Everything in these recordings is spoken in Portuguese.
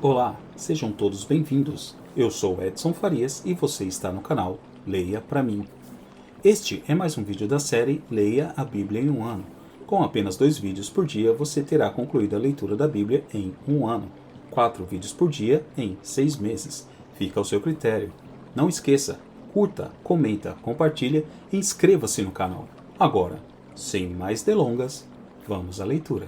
Olá, sejam todos bem-vindos. Eu sou Edson Farias e você está no canal Leia Pra Mim. Este é mais um vídeo da série Leia a Bíblia em um ano. Com apenas 2 vídeos por dia, você terá concluído a leitura da Bíblia em um ano. 4 vídeos por dia em 6 meses. Fica ao seu critério. Não esqueça, curta, comenta, compartilha e inscreva-se no canal. Agora, sem mais delongas, vamos à leitura.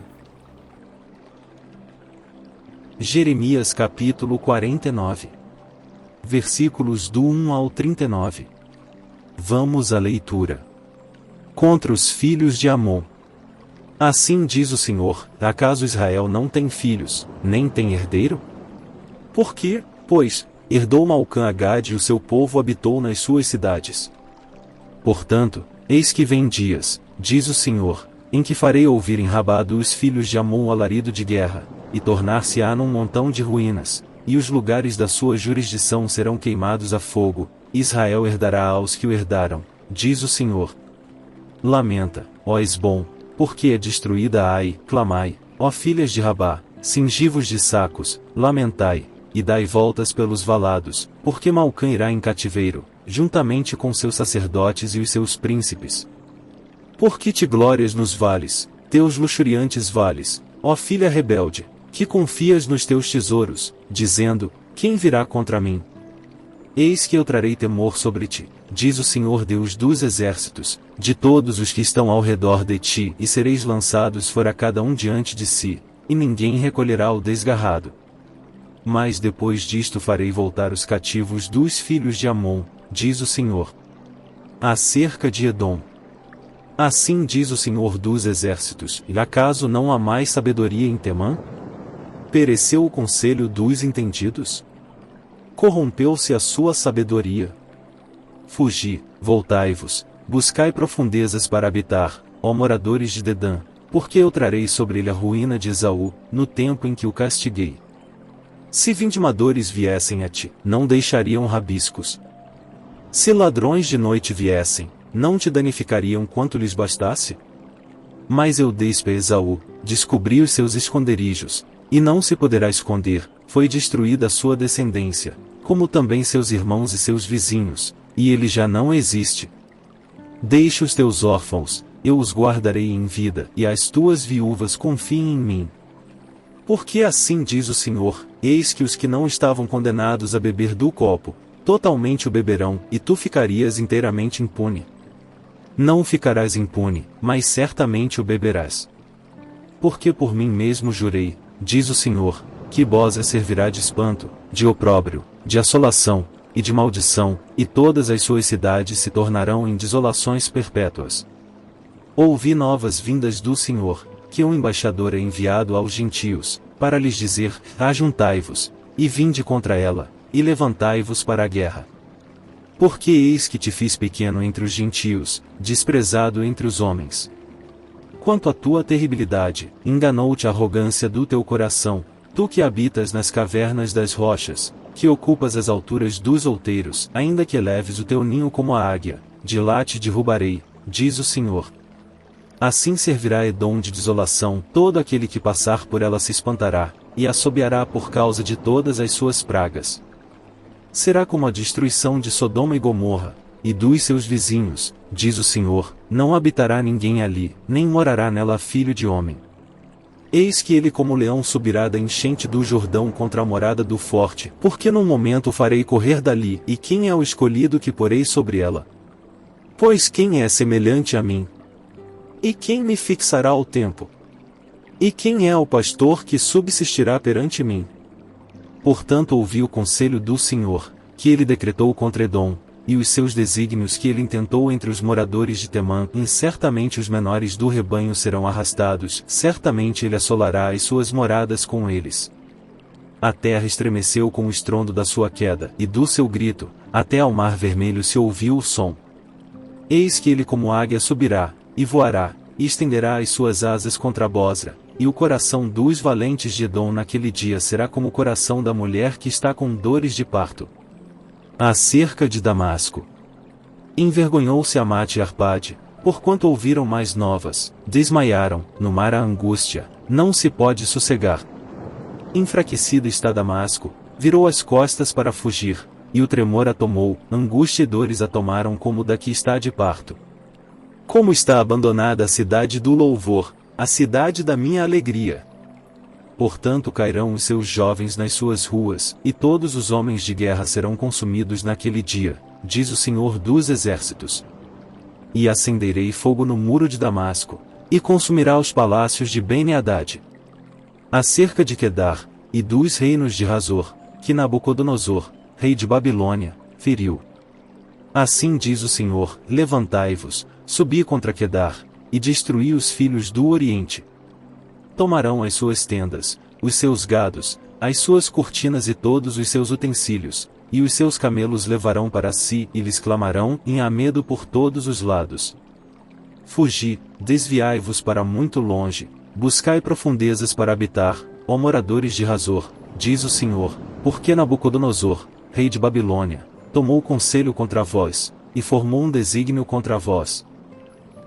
Jeremias capítulo 49. Versículos do 1 ao 39. Vamos à leitura. Contra os filhos de Amon. Assim diz o Senhor: acaso Israel não tem filhos, nem tem herdeiro? Por quê, pois, herdou Malcã a Gade e o seu povo habitou nas suas cidades? Portanto, eis que vem dias, diz o Senhor, em que farei ouvir em Rabá dos filhos de Amon o alarido de guerra, e tornar-se-á num montão de ruínas, e os lugares da sua jurisdição serão queimados a fogo. Israel herdará aos que o herdaram, diz o Senhor. Lamenta, ó Esbom, porque é destruída Ai, clamai, ó filhas de Rabá, cingivos de sacos, lamentai, e dai voltas pelos valados, porque Malcã irá em cativeiro, juntamente com seus sacerdotes e os seus príncipes. Por que te glórias nos vales, teus luxuriantes vales, ó filha rebelde, que confias nos teus tesouros, dizendo: quem virá contra mim? Eis que eu trarei temor sobre ti, diz o Senhor Deus dos exércitos, de todos os que estão ao redor de ti, e sereis lançados fora cada um diante de si, e ninguém recolherá o desgarrado. Mas depois disto farei voltar os cativos dos filhos de Amon, diz o Senhor. Acerca de Edom. Assim diz o Senhor dos exércitos: e acaso não há mais sabedoria em Temã? Pereceu o conselho dos entendidos? Corrompeu-se a sua sabedoria? Fugi, voltai-vos, buscai profundezas para habitar, ó moradores de Dedã, porque eu trarei sobre ele a ruína de Esaú, no tempo em que o castiguei. Se vindimadores viessem a ti, não deixariam rabiscos. Se ladrões de noite viessem, não te danificariam quanto lhes bastasse? Mas eu despe a Esaú, descobri os seus esconderijos, e não se poderá esconder, foi destruída a sua descendência, como também seus irmãos e seus vizinhos, e ele já não existe. Deixa os teus órfãos, eu os guardarei em vida, e as tuas viúvas confiem em mim. Porque assim diz o Senhor: eis que os que não estavam condenados a beber do copo, totalmente o beberão, e tu ficarias inteiramente impune. Não ficarás impune, mas certamente o beberás. Porque por mim mesmo jurei, diz o Senhor, que Bózia servirá de espanto, de opróbrio, de assolação, e de maldição, e todas as suas cidades se tornarão em desolações perpétuas. Ouvi novas vindas do Senhor, que um embaixador é enviado aos gentios, para lhes dizer: ajuntai-vos, e vinde contra ela, e levantai-vos para a guerra. Porque eis que te fiz pequeno entre os gentios, desprezado entre os homens. Quanto à tua terribilidade, enganou-te a arrogância do teu coração, tu que habitas nas cavernas das rochas, que ocupas as alturas dos outeiros, ainda que eleves o teu ninho como a águia, de lá te derrubarei, diz o Senhor. Assim servirá Edom de desolação, todo aquele que passar por ela se espantará, e assobiará por causa de todas as suas pragas. Será como a destruição de Sodoma e Gomorra, e dos seus vizinhos, diz o Senhor, não habitará ninguém ali, nem morará nela filho de homem. Eis que ele como leão subirá da enchente do Jordão contra a morada do forte, porque num momento o farei correr dali, e quem é o escolhido que porei sobre ela? Pois quem é semelhante a mim? E quem me fixará o tempo? E quem é o pastor que subsistirá perante mim? Portanto ouvi o conselho do Senhor, que ele decretou contra Edom, e os seus desígnios que ele intentou entre os moradores de Temã, e certamente os menores do rebanho serão arrastados, certamente ele assolará as suas moradas com eles. A terra estremeceu com o estrondo da sua queda, e do seu grito, até ao mar vermelho se ouviu o som. Eis que ele como águia subirá, e voará, e estenderá as suas asas contra a Bósra, e o coração dos valentes de Edom naquele dia será como o coração da mulher que está com dores de parto. Acerca de Damasco. Envergonhou-se Amate e Arpade, porquanto ouviram mais novas, desmaiaram, no mar a angústia, não se pode sossegar. Enfraquecido está Damasco, virou as costas para fugir, e o tremor a tomou, angústia e dores a tomaram como da que está de parto. Como está abandonada a cidade do louvor, a cidade da minha alegria. Portanto cairão os seus jovens nas suas ruas, e todos os homens de guerra serão consumidos naquele dia, diz o Senhor dos Exércitos. E acenderei fogo no muro de Damasco, e consumirá os palácios de Beni-Hadad. Acerca de Quedar, e dos reinos de Razor, que Nabucodonosor, rei de Babilônia, feriu. Assim diz o Senhor: levantai-vos, subi contra Quedar, e destruí os filhos do Oriente. Tomarão as suas tendas, os seus gados, as suas cortinas e todos os seus utensílios, e os seus camelos levarão para si, e lhes clamarão em medo por todos os lados. Fugi, desviai-vos para muito longe, buscai profundezas para habitar, ó moradores de Razor, diz o Senhor, porque Nabucodonosor, rei de Babilônia, tomou conselho contra vós, e formou um desígnio contra vós.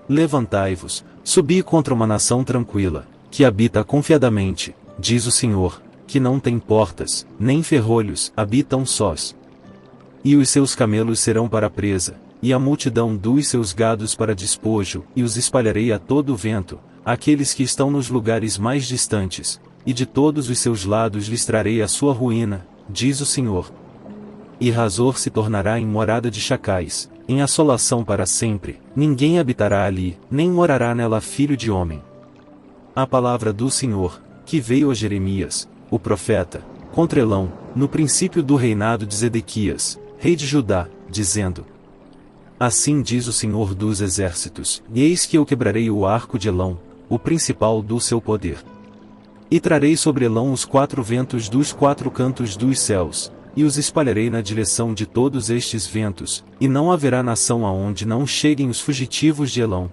Levantai-vos, subi contra uma nação tranquila, que habita confiadamente, diz o Senhor, que não tem portas, nem ferrolhos, habitam sós. E os seus camelos serão para presa, e a multidão dos seus gados para despojo, e os espalharei a todo o vento, aqueles que estão nos lugares mais distantes, e de todos os seus lados lhes trarei a sua ruína, diz o Senhor. E Razor se tornará em morada de chacais, em assolação para sempre, ninguém habitará ali, nem morará nela filho de homem. A palavra do Senhor, que veio a Jeremias, o profeta, contra Elão, no princípio do reinado de Zedequias, rei de Judá, dizendo: Assim diz o Senhor dos Exércitos, e eis que eu quebrarei o arco de Elão, o principal do seu poder. E trarei sobre Elão os 4 ventos dos 4 cantos dos céus, e os espalharei na direção de todos estes ventos, e não haverá nação aonde não cheguem os fugitivos de Elão.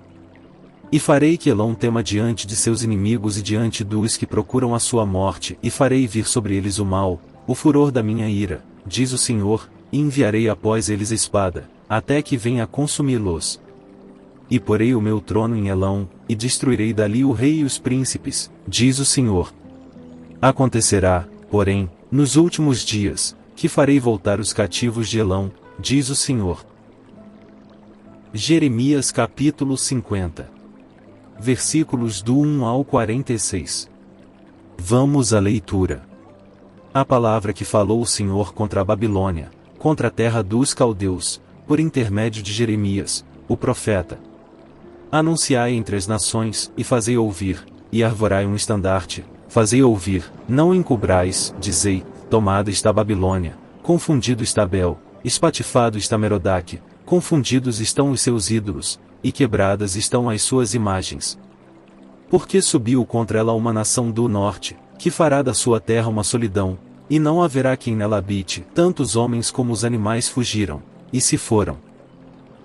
E farei que Elão tema diante de seus inimigos e diante dos que procuram a sua morte, e farei vir sobre eles o mal, o furor da minha ira, diz o Senhor, e enviarei após eles a espada, até que venha consumi-los. E porei o meu trono em Elão, e destruirei dali o rei e os príncipes, diz o Senhor. Acontecerá, porém, nos últimos dias, que farei voltar os cativos de Elão, diz o Senhor. Jeremias capítulo 50. Versículos do 1 ao 46. Vamos à leitura. A palavra que falou o Senhor contra a Babilônia, contra a terra dos caldeus, por intermédio de Jeremias, o profeta. Anunciai entre as nações, e fazei ouvir, e arvorai um estandarte, fazei ouvir, não encobrais, dizei: tomada está Babilônia, confundido está Bel, espatifado está Merodach, confundidos estão os seus ídolos, e quebradas estão as suas imagens. Porque subiu contra ela uma nação do norte, que fará da sua terra uma solidão, e não haverá quem nela habite, tanto os homens como os animais fugiram, e se foram.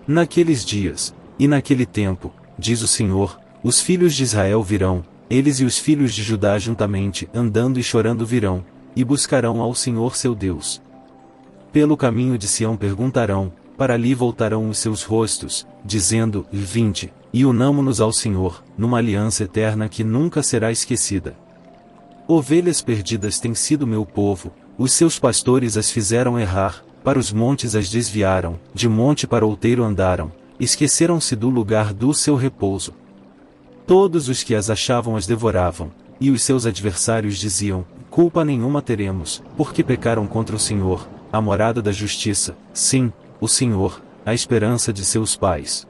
Naqueles dias, e naquele tempo, diz o Senhor, os filhos de Israel virão, eles e os filhos de Judá juntamente, andando e chorando virão, e buscarão ao Senhor seu Deus. Pelo caminho de Sião perguntarão, para ali voltarão os seus rostos, dizendo: vinde, e unamo-nos ao Senhor, numa aliança eterna que nunca será esquecida. Ovelhas perdidas têm sido meu povo, os seus pastores as fizeram errar, para os montes as desviaram, de monte para outeiro andaram, esqueceram-se do lugar do seu repouso. Todos os que as achavam as devoravam, e os seus adversários diziam: culpa nenhuma teremos, porque pecaram contra o Senhor, a morada da justiça, sim, o Senhor, a esperança de seus pais.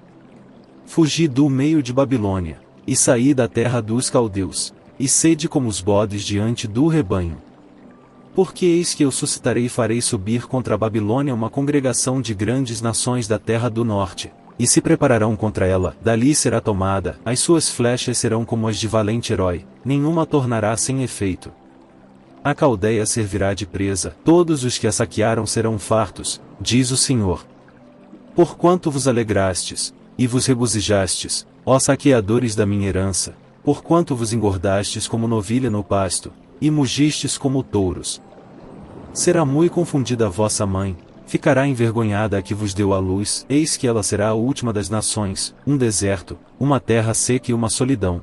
Fugi do meio de Babilônia, e saí da terra dos caldeus, e sede como os bodes diante do rebanho. Porque eis que eu suscitarei e farei subir contra a Babilônia uma congregação de grandes nações da terra do norte, e se prepararão contra ela, dali será tomada, as suas flechas serão como as de valente herói, nenhuma tornará sem efeito. A Caldeia servirá de presa, todos os que a saquearam serão fartos, diz o Senhor. Porquanto vos alegrastes, e vos regozijastes, ó saqueadores da minha herança, porquanto vos engordastes como novilha no pasto, e mugistes como touros. Será muito confundida a vossa mãe, ficará envergonhada a que vos deu a luz, eis que ela será a última das nações, um deserto, uma terra seca e uma solidão.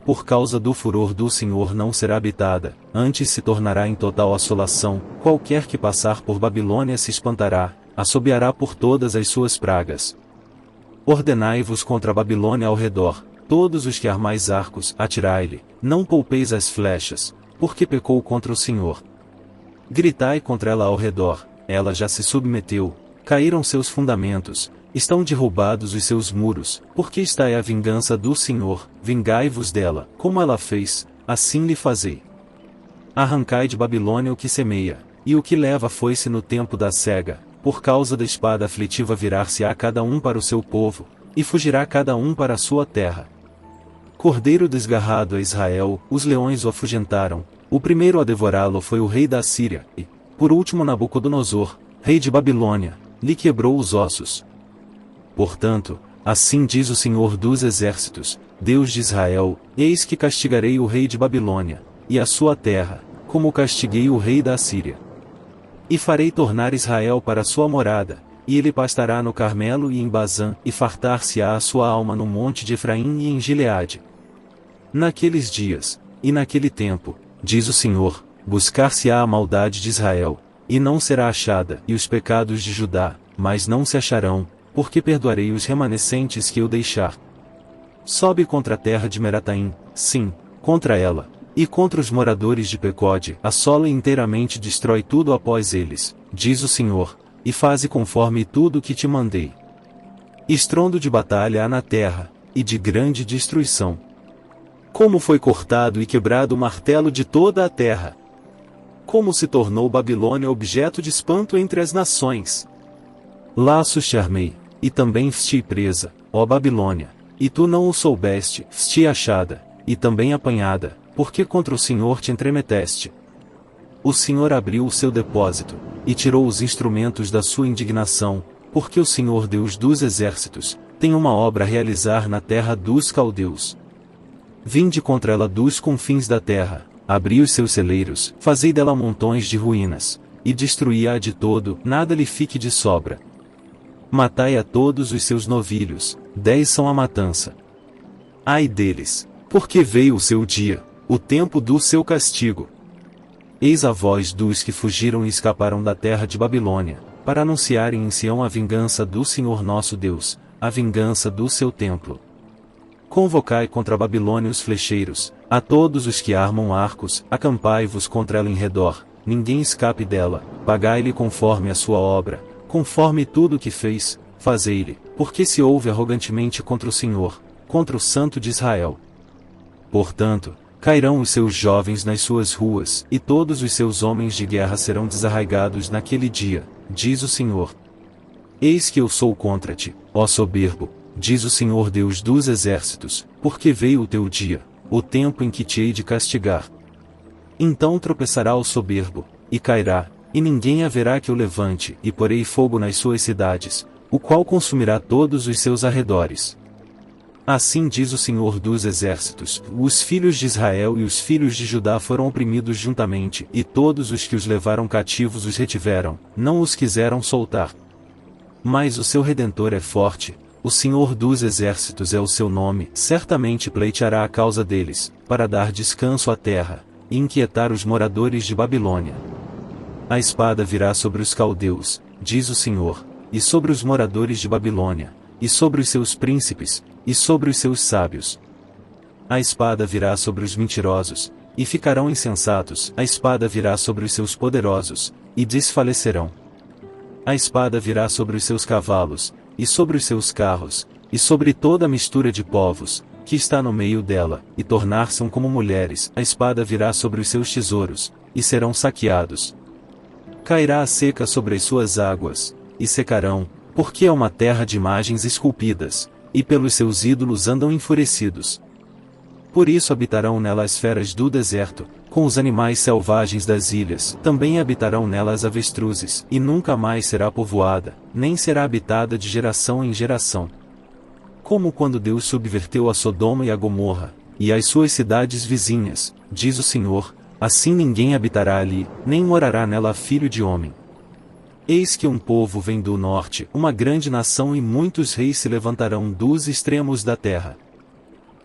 por causa do furor do Senhor não será habitada, antes se tornará em total assolação, qualquer que passar por Babilônia se espantará, assobiará por todas as suas pragas. Ordenai-vos contra a Babilônia ao redor, todos os que armais arcos, atirai-lhe, não poupeis as flechas, porque pecou contra o Senhor. Gritai contra ela ao redor, ela já se submeteu, caíram seus fundamentos, estão derrubados os seus muros, porque esta é a vingança do Senhor, vingai-vos dela, como ela fez, assim lhe fazei. Arrancai de Babilônia o que semeia, e o que leva foice no tempo da cega, por causa da espada aflitiva virar-se-á cada um para o seu povo, e fugirá cada um para a sua terra. Cordeiro desgarrado a Israel, os leões o afugentaram, o primeiro a devorá-lo foi o rei da Síria, e, por último Nabucodonosor, rei de Babilônia, lhe quebrou os ossos. Portanto, assim diz o Senhor dos Exércitos, Deus de Israel, eis que castigarei o rei de Babilônia, e a sua terra, como castiguei o rei da Assíria. E farei tornar Israel para sua morada, e ele pastará no Carmelo e em Bazã, e fartar-se-á a sua alma no monte de Efraim e em Gileade. Naqueles dias, e naquele tempo, diz o Senhor, buscar-se-á a maldade de Israel, e não será achada, e os pecados de Judá, mas não se acharão, porque perdoarei os remanescentes que eu deixar. Sobe contra a terra de Merataim, sim, contra ela, e contra os moradores de Pecode, assola e inteiramente destrói tudo após eles, diz o Senhor, e faze conforme tudo o que te mandei. Estrondo de batalha há na terra, e de grande destruição. Como foi cortado e quebrado o martelo de toda a terra! Como se tornou Babilônia objeto de espanto entre as nações! Laços te armei, e também fsti presa, ó Babilônia, e tu não o soubeste, fsti achada, e também apanhada, porque contra o Senhor te entremeteste. O Senhor abriu o seu depósito, e tirou os instrumentos da sua indignação, porque o Senhor Deus dos Exércitos, tem uma obra a realizar na terra dos caldeus. Vinde contra ela dos confins da terra, abri os seus celeiros, fazei dela montões de ruínas, e destruí-a de todo, nada lhe fique de sobra. Matai a todos os seus novilhos, 10 são a matança. Ai deles, porque veio o seu dia, o tempo do seu castigo. Eis a voz dos que fugiram e escaparam da terra de Babilônia, para anunciarem em Sião a vingança do Senhor nosso Deus, a vingança do seu templo. Convocai contra a Babilônia os flecheiros, a todos os que armam arcos, acampai-vos contra ela em redor, ninguém escape dela, pagai-lhe conforme a sua obra, conforme tudo o que fez, fazei-lhe, porque se ouve arrogantemente contra o Senhor, contra o Santo de Israel. Portanto, cairão os seus jovens nas suas ruas, e todos os seus homens de guerra serão desarraigados naquele dia, diz o Senhor. Eis que eu sou contra ti, ó soberbo, diz o Senhor Deus dos Exércitos, porque veio o teu dia, o tempo em que te hei de castigar. Então tropeçará o soberbo, e cairá, e ninguém haverá que o levante, e porei fogo nas suas cidades, o qual consumirá todos os seus arredores. Assim diz o Senhor dos Exércitos, os filhos de Israel e os filhos de Judá foram oprimidos juntamente, e todos os que os levaram cativos os retiveram, não os quiseram soltar. Mas o seu Redentor é forte, o Senhor dos Exércitos é o seu nome, certamente pleiteará a causa deles, para dar descanso à terra, e inquietar os moradores de Babilônia. A espada virá sobre os caldeus, diz o Senhor, e sobre os moradores de Babilônia, e sobre os seus príncipes, e sobre os seus sábios. A espada virá sobre os mentirosos, e ficarão insensatos, a espada virá sobre os seus poderosos, e desfalecerão. A espada virá sobre os seus cavalos, e sobre os seus carros, e sobre toda a mistura de povos, que está no meio dela, e tornar-se-ão como mulheres, a espada virá sobre os seus tesouros, e serão saqueados. Cairá a seca sobre as suas águas, e secarão, porque é uma terra de imagens esculpidas, e pelos seus ídolos andam enfurecidos. Por isso habitarão nela as feras do deserto, com os animais selvagens das ilhas, também habitarão nela as avestruzes, e nunca mais será povoada, nem será habitada de geração em geração. Como quando Deus subverteu a Sodoma e a Gomorra, e as suas cidades vizinhas, diz o Senhor, assim ninguém habitará ali, nem morará nela filho de homem. Eis que um povo vem do norte, uma grande nação e muitos reis se levantarão dos extremos da terra.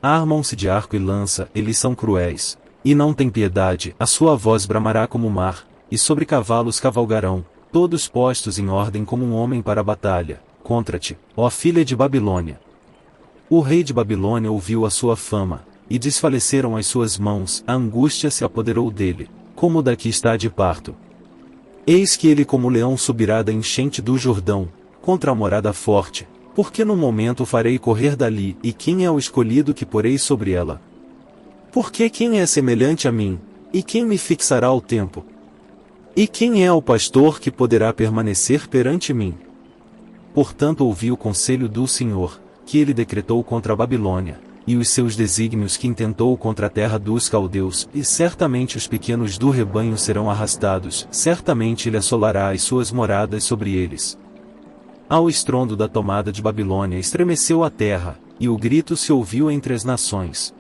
armam-se de arco e lança, eles são cruéis, e não têm piedade, a sua voz bramará como o mar, e sobre cavalos cavalgarão, todos postos em ordem como um homem para a batalha, contra ti, ó filha de Babilônia. O rei de Babilônia ouviu a sua fama, e desfaleceram as suas mãos, a angústia se apoderou dele, como da que está de parto. Eis que ele como leão subirá da enchente do Jordão, contra a morada forte, porque no momento farei correr dali, e quem é o escolhido que porei sobre ela? Porque quem é semelhante a mim, e quem me fixará o tempo? E quem é o pastor que poderá permanecer perante mim? Portanto ouvi o conselho do Senhor, que ele decretou contra a Babilônia, e os seus desígnios que intentou contra a terra dos caldeus, e certamente os pequenos do rebanho serão arrastados, certamente ele assolará as suas moradas sobre eles. Ao estrondo da tomada de Babilônia estremeceu a terra, e o grito se ouviu entre as nações.